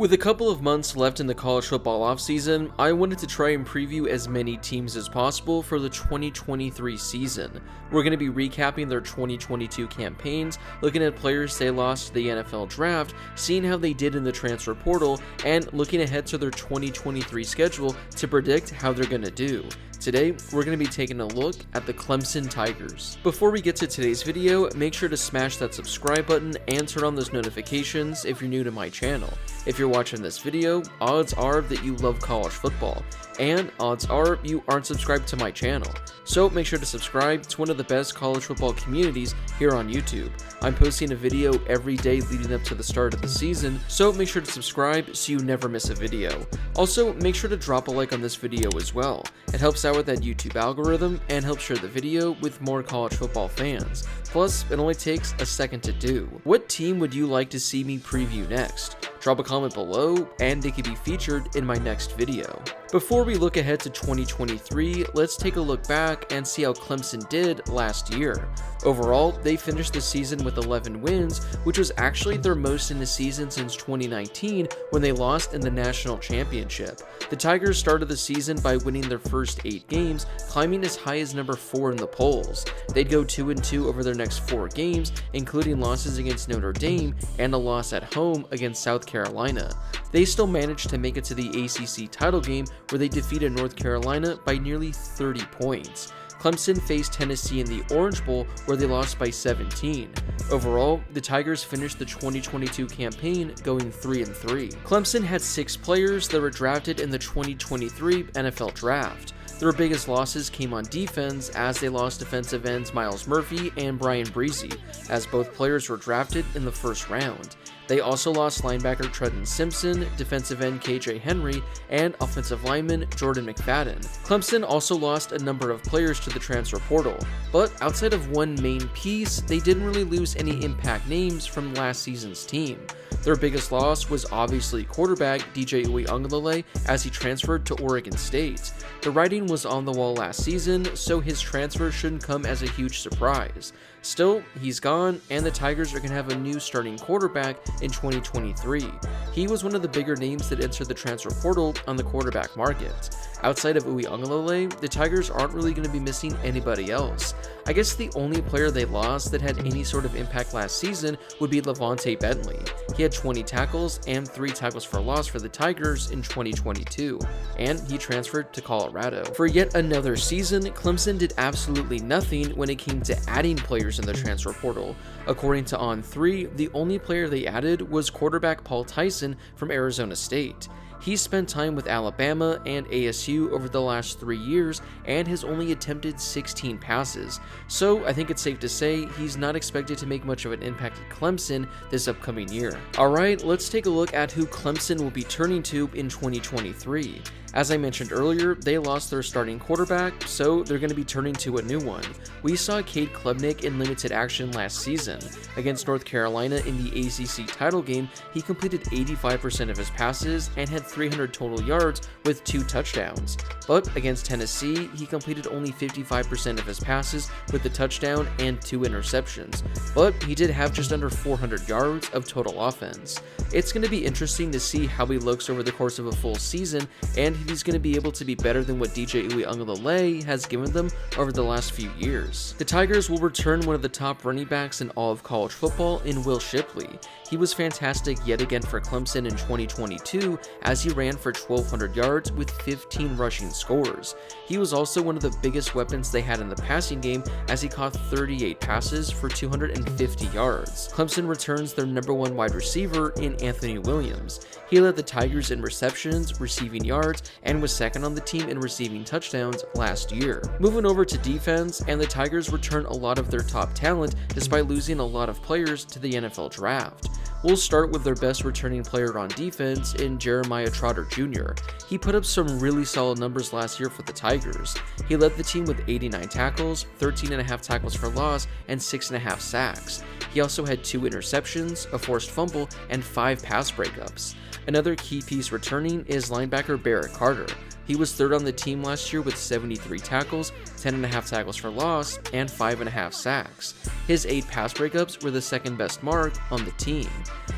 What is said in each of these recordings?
With a couple of months left in the college football offseason, I wanted to try and preview as many teams as possible for the 2023 season. We're going to be recapping their 2022 campaigns, looking at players they lost to the NFL draft, seeing how they did in the transfer portal, and looking ahead to their 2023 schedule to predict how they're going to do. Today, we're going to be taking a look at the Clemson Tigers. Before we get to today's video, make sure to smash that subscribe button and turn on those notifications if you're new to my channel. If you're watching this video, odds are that you love college football, and odds are you aren't subscribed to my channel. So make sure to subscribe to one of the best college football communities here on YouTube. I'm posting a video every day leading up to the start of the season, so make sure to subscribe so you never miss a video. Also, make sure to drop a like on this video as well. It helps out with that YouTube algorithm and helps share the video with more college football fans. Plus, it only takes a second to do. What team would you like to see me preview next? Drop a comment below and it could be featured in my next video. Before we look ahead to 2023, let's take a look back and see how Clemson did last year. Overall, they finished the season with 11 wins, which was actually their most in the season since 2019 when they lost in the national championship. The Tigers started the season by winning their first 8 games, climbing as high as number 4 in the polls. They'd go 2-2 over their next 4 games, including losses against Notre Dame and a loss at home against South Carolina. They still managed to make it to the ACC title game where they defeated North Carolina by nearly 30 points. Clemson faced Tennessee in the Orange Bowl where they lost by 17. Overall, the Tigers finished the 2022 campaign going 3-3. Clemson had 6 players that were drafted in the 2023 NFL Draft. Their biggest losses came on defense as they lost defensive ends Myles Murphy and Brian Breezy, as both players were drafted in the first round. They also lost linebacker Trenton Simpson, defensive end KJ Henry, and offensive lineman Jordan McFadden. Clemson also lost a number of players to the transfer portal, but outside of one main piece, they didn't really lose any impact names from last season's team. Their biggest loss was obviously quarterback DJ Uiagalelei as he transferred to Oregon State. The writing was on the wall last season, so his transfer shouldn't come as a huge surprise. Still, he's gone, and the Tigers are going to have a new starting quarterback in 2023. He was one of the bigger names that entered the transfer portal on the quarterback market. Outside of Uiagalelei, the Tigers aren't really going to be missing anybody else. I guess the only player they lost that had any sort of impact last season would be Levante Bentley. He had 20 tackles and 3 tackles for loss for the Tigers in 2022, and he transferred to Colorado. For yet another season, Clemson did absolutely nothing when it came to adding players in the transfer portal. According to On3, the only player they added was quarterback Paul Tyson from Arizona State. He's spent time with Alabama and ASU over the last 3 years and has only attempted 16 passes, so I think it's safe to say he's not expected to make much of an impact at Clemson this upcoming year. Alright, let's take a look at who Clemson will be turning to in 2023. As I mentioned earlier, they lost their starting quarterback, so they're going to be turning to a new one. We saw Cade Klubnik in limited action last season. Against North Carolina in the ACC title game, he completed 85% of his passes and had 300 total yards with 2 touchdowns. But against Tennessee, he completed only 55% of his passes with a touchdown and 2 interceptions. But he did have just under 400 yards of total offense. It's going to be interesting to see how he looks over the course of a full season, and if he's going to be able to be better than what DJ Uiagalelei has given them over the last few years. The Tigers will return one of the top running backs in all of college football in Will Shipley. He was fantastic yet again for Clemson in 2022 as he ran for 1,200 yards with 15 rushing scores. He was also one of the biggest weapons they had in the passing game as he caught 38 passes for 250 yards. Clemson returns their number 1 wide receiver in Anthony Williams. He led the Tigers in receptions, receiving yards, and was second on the team in receiving touchdowns last year. Moving over to defense, and the Tigers return a lot of their top talent despite losing a lot of players to the NFL draft. We'll start with their best returning player on defense in Jeremiah Trotter Jr. He put up some really solid numbers last year for the Tigers. He led the team with 89 tackles, 13.5 tackles for loss, and 6.5 sacks. He also had 2 interceptions, a forced fumble, and 5 pass breakups. Another key piece returning is linebacker Barrett Carter. He was third on the team last year with 73 tackles, 10.5 tackles for loss, and 5.5 sacks. His 8 pass breakups were the second best mark on the team.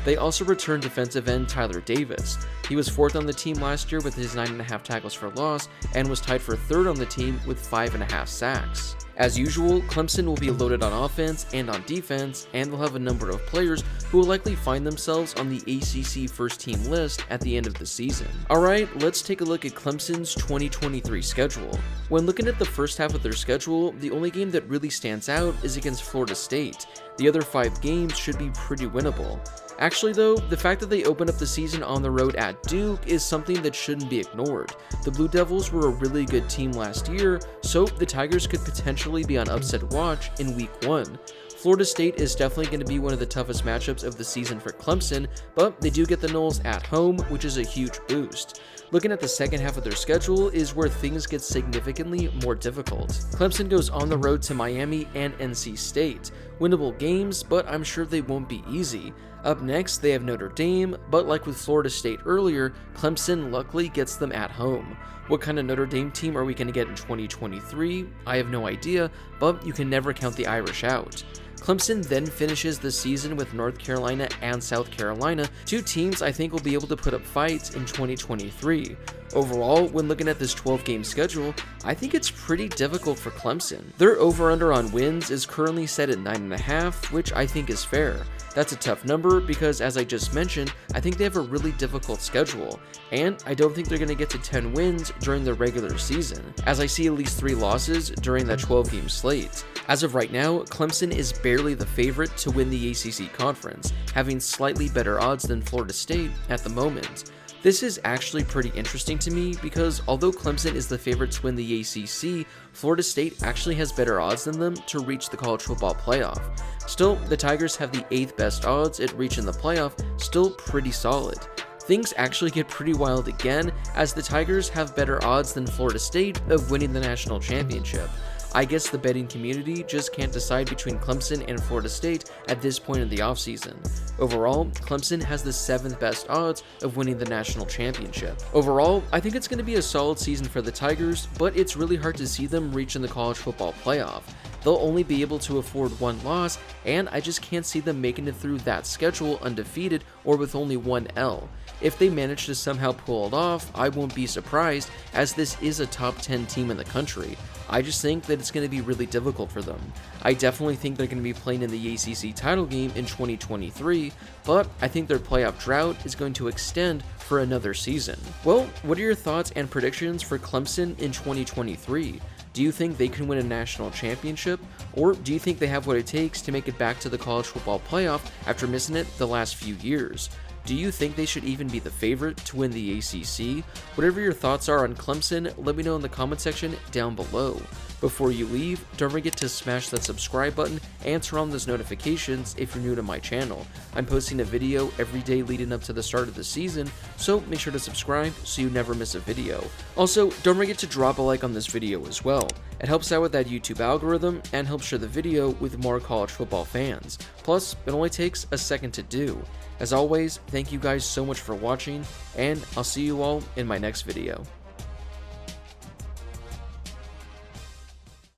They also returned defensive end Tyler Davis. He was fourth on the team last year with his 9.5 tackles for loss and was tied for third on the team with 5.5 sacks. As usual, Clemson will be loaded on offense and on defense, and they'll have a number of players who will likely find themselves on the ACC first team list at the end of the season. Alright, let's take a look at Clemson's 2023 schedule. When looking at the first half of their schedule, the only game that really stands out is against Florida State. The other 5 games should be pretty winnable. Actually though, the fact that they opened up the season on the road at Duke is something that shouldn't be ignored. The Blue Devils were a really good team last year, so the Tigers could potentially be on upset watch in week 1. Florida State is definitely going to be one of the toughest matchups of the season for Clemson, but they do get the Noles at home, which is a huge boost. Looking at the second half of their schedule is where things get significantly more difficult. Clemson goes on the road to Miami and NC State. Winnable games, but I'm sure they won't be easy. Up next, they have Notre Dame, but like with Florida State earlier, Clemson luckily gets them at home. What kind of Notre Dame team are we going to get in 2023? I have no idea, but you can never count the Irish out. Clemson then finishes the season with North Carolina and South Carolina, 2 teams I think will be able to put up fights in 2023. Overall, when looking at this 12-game schedule, I think it's pretty difficult for Clemson. Their over-under on wins is currently set at 9.5, which I think is fair. That's a tough number because, as I just mentioned, I think they have a really difficult schedule, and I don't think they're going to get to 10 wins during the regular season, as I see at least 3 losses during that 12-game slate. As of right now, Clemson is barely the favorite to win the ACC conference, having slightly better odds than Florida State at the moment. This is actually pretty interesting to me because although Clemson is the favorite to win the ACC, Florida State actually has better odds than them to reach the college football playoff. Still, the Tigers have the 8th best odds at reaching the playoff, still pretty solid. Things actually get pretty wild again as the Tigers have better odds than Florida State of winning the national championship. I guess the betting community just can't decide between Clemson and Florida State at this point in the offseason. Overall, Clemson has the 7th best odds of winning the national championship. Overall, I think it's going to be a solid season for the Tigers, but it's really hard to see them reaching the college football playoff. They'll only be able to afford 1 loss, and I just can't see them making it through that schedule undefeated or with only 1 L. If they manage to somehow pull it off, I won't be surprised, as this is a top 10 team in the country. I just think that it's going to be really difficult for them. I definitely think they're going to be playing in the ACC title game in 2023, but I think their playoff drought is going to extend for another season. Well, what are your thoughts and predictions for Clemson in 2023? Do you think they can win a national championship, or do you think they have what it takes to make it back to the college football playoff after missing it the last few years? Do you think they should even be the favorite to win the ACC? Whatever your thoughts are on Clemson, let me know in the comment section down below. Before you leave, don't forget to smash that subscribe button and turn on those notifications if you're new to my channel. I'm posting a video every day leading up to the start of the season, so make sure to subscribe so you never miss a video. Also, don't forget to drop a like on this video as well. It helps out with that YouTube algorithm and helps share the video with more college football fans. Plus, it only takes a second to do. As always, thank you guys so much for watching, and I'll see you all in my next video.